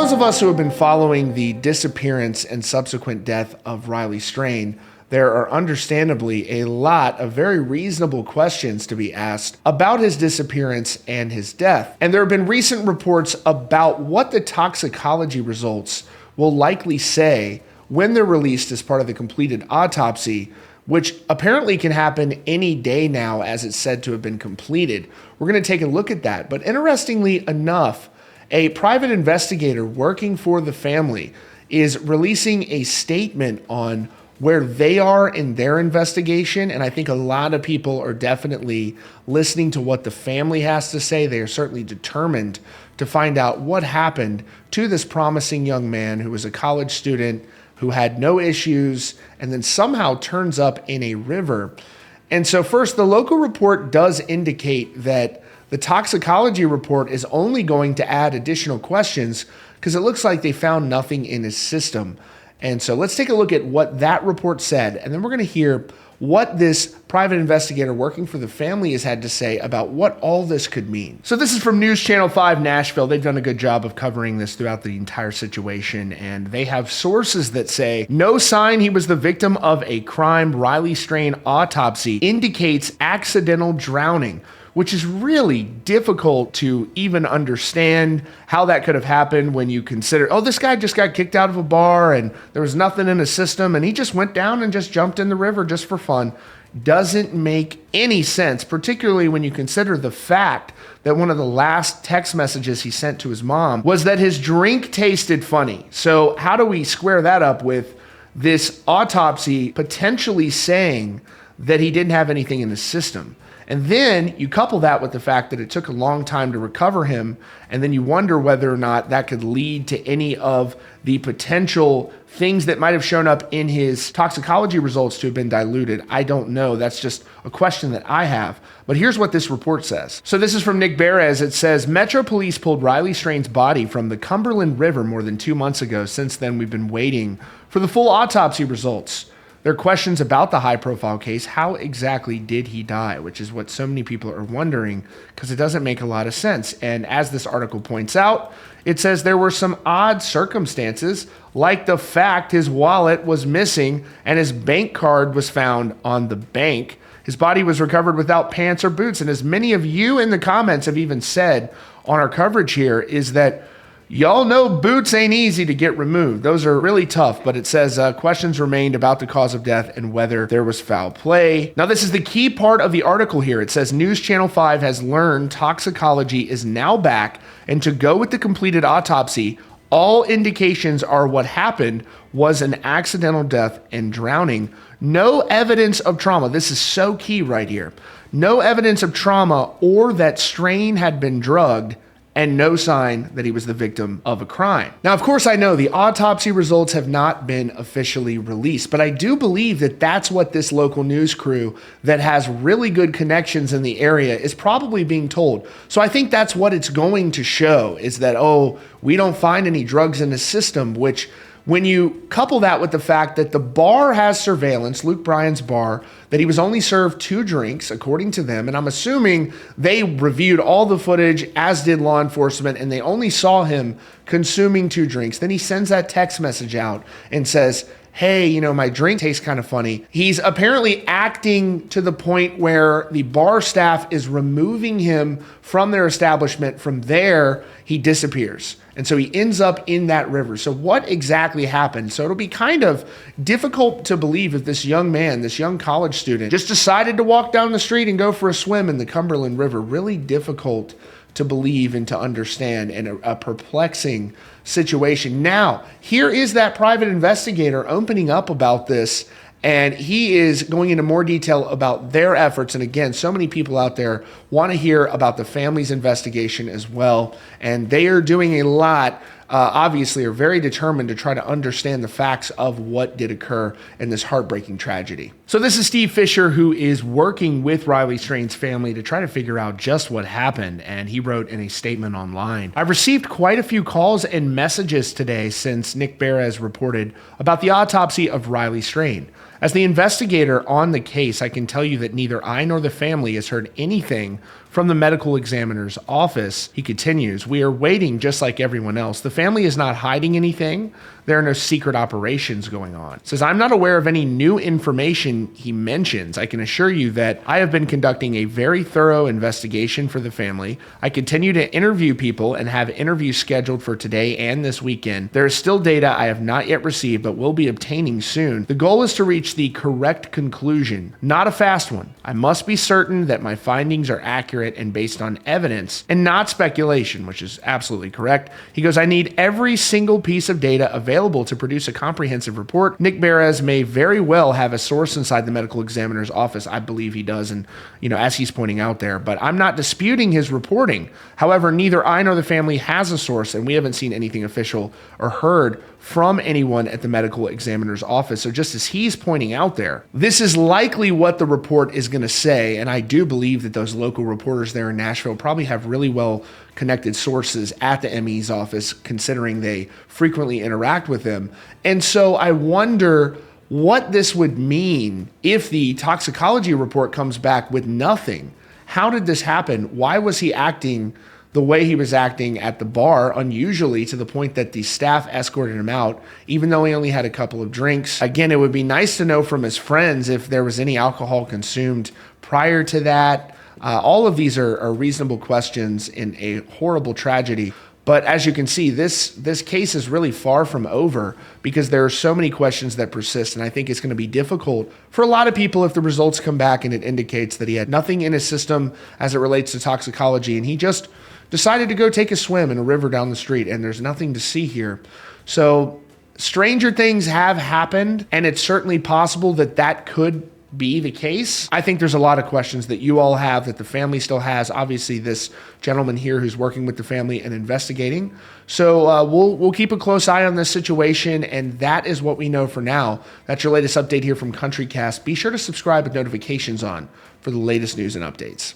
those of us who have been following the disappearance and subsequent death of Riley Strain, there are understandably a lot of very reasonable questions to be asked about his disappearance and his death. And there have been recent reports about what the toxicology results will likely say when they're released as part of the completed autopsy, which apparently can happen any day now as it's said to have been completed. We're going to take a look at that. But interestingly enough, a private investigator working for the family is releasing a statement on where they are in their investigation. And I think a lot of people are definitely listening to what the family has to say. They are certainly determined to find out what happened to this promising young man who was a college student who had no issues and then somehow turns up in a river. And so first, the local report does indicate that the toxicology report is only going to add additional questions because it looks like they found nothing in his system. And so let's take a look at what that report said, and then we're going to hear what this private investigator working for the family has had to say about what all this could mean. So this is from News Channel 5 Nashville. They've done a good job of covering this throughout the entire situation, and they have sources that say, no sign he was the victim of a crime. Riley Strain autopsy indicates accidental drowning, which is really difficult to even understand how that could have happened when you consider, oh, this guy just got kicked out of a bar and there was nothing in his system and he just went down and just jumped in the river just for fun. Doesn't make any sense, particularly when you consider the fact that one of the last text messages he sent to his mom was that his drink tasted funny. So how do we square that up with this autopsy potentially saying that he didn't have anything in his system? And then you couple that with the fact that it took a long time to recover him, and then you wonder whether or not that could lead to any of the potential things that might have shown up in his toxicology results to have been diluted. I don't know. That's just a question that I have. But here's what this report says. So this is from Nick Perez. It says, Metro Police pulled Riley Strain's body from the Cumberland River more than 2 months ago. Since then, we've been waiting for the full autopsy results. There are questions about the high-profile case. How exactly did he die? Which is what so many people are wondering, because it doesn't make a lot of sense. And as this article points out, it says there were some odd circumstances, like the fact his wallet was missing and his bank card was found on the bank. His body was recovered without pants or boots. And as many of you in the comments have even said on our coverage here, is that y'all know boots ain't easy to get removed. Those are really tough, but it says questions remained about the cause of death and whether there was foul play. Now, this is the key part of the article here. It says News Channel 5 has learned toxicology is now back, and to go with the completed autopsy, all indications are what happened was an accidental death and drowning. No evidence of trauma. This is so key right here. No evidence of trauma or that Strain had been drugged, and no sign that he was the victim of a crime. Now, of course, I know the autopsy results have not been officially released, but I do believe that that's what this local news crew that has really good connections in the area is probably being told. So I think that's what it's going to show, is that, oh, we don't find any drugs in the system, which when you couple that with the fact that the bar has surveillance, Luke Bryan's bar, that he was only served 2 drinks, according to them, and I'm assuming they reviewed all the footage, as did law enforcement, and they only saw him consuming 2 drinks. Then he sends that text message out and says, hey, you know, my drink tastes kind of funny. He's apparently acting to the point where the bar staff is removing him from their establishment. From there, he disappears. And so he ends up in that river. So what exactly happened? So it'll be kind of difficult to believe if this young man, this young college student, just decided to walk down the street and go for a swim in the Cumberland River. Really difficult to believe and to understand, and a perplexing situation. Now, here is that private investigator opening up about this, and he is going into more detail about their efforts. And again, so many people out there want to hear about the family's investigation as well, and they are doing a lot. Obviously are very determined to try to understand the facts of what did occur in this heartbreaking tragedy. So this is Steve Fisher, who is working with Riley Strain's family to try to figure out just what happened. And he wrote in a statement online, I've received quite a few calls and messages today since Nick Perez reported about the autopsy of Riley Strain. As the investigator on the case, I can tell you that neither I nor the family has heard anything from the medical examiner's office. He continues, we are waiting just like everyone else. The family is not hiding anything. There are no secret operations going on. Says, I'm not aware of any new information he mentions. I can assure you that I have been conducting a very thorough investigation for the family. I continue to interview people and have interviews scheduled for today and this weekend. There is still data I have not yet received, but will be obtaining soon. The goal is to reach the correct conclusion, not a fast one. I must be certain that my findings are accurate and based on evidence and not speculation, which is absolutely correct. He goes, I need every single piece of data available to produce a comprehensive report. Nick Perez may very well have a source inside the medical examiner's office. I believe he does, and as he's pointing out there, but I'm not disputing his reporting. However, neither I nor the family has a source, and we haven't seen anything official or heard from anyone at the medical examiner's office. So just as he's pointing out there, this is likely what the report is going to say. And I do believe that those local reporters there in Nashville probably have really well connected sources at the ME's office, considering they frequently interact with them. And so I wonder what this would mean if the toxicology report comes back with nothing. How did this happen? Why was he acting the way he was acting at the bar, unusually, to the point that the staff escorted him out, even though he only had a couple of drinks? Again, it would be nice to know from his friends if there was any alcohol consumed prior to that. All of these are reasonable questions in a horrible tragedy. But as you can see, this case is really far from over because there are so many questions that persist. And I think it's going to be difficult for a lot of people if the results come back and it indicates that he had nothing in his system as it relates to toxicology. And he just decided to go take a swim in a river down the street, and there's nothing to see here. So stranger things have happened, and it's certainly possible that that could be the case. I think there's a lot of questions that you all have, that the family still has. Obviously, this gentleman here who's working with the family and investigating. So we'll keep a close eye on this situation, and that is what we know for now. That's your latest update here from CountryCast. Be sure to subscribe with notifications on for the latest news and updates.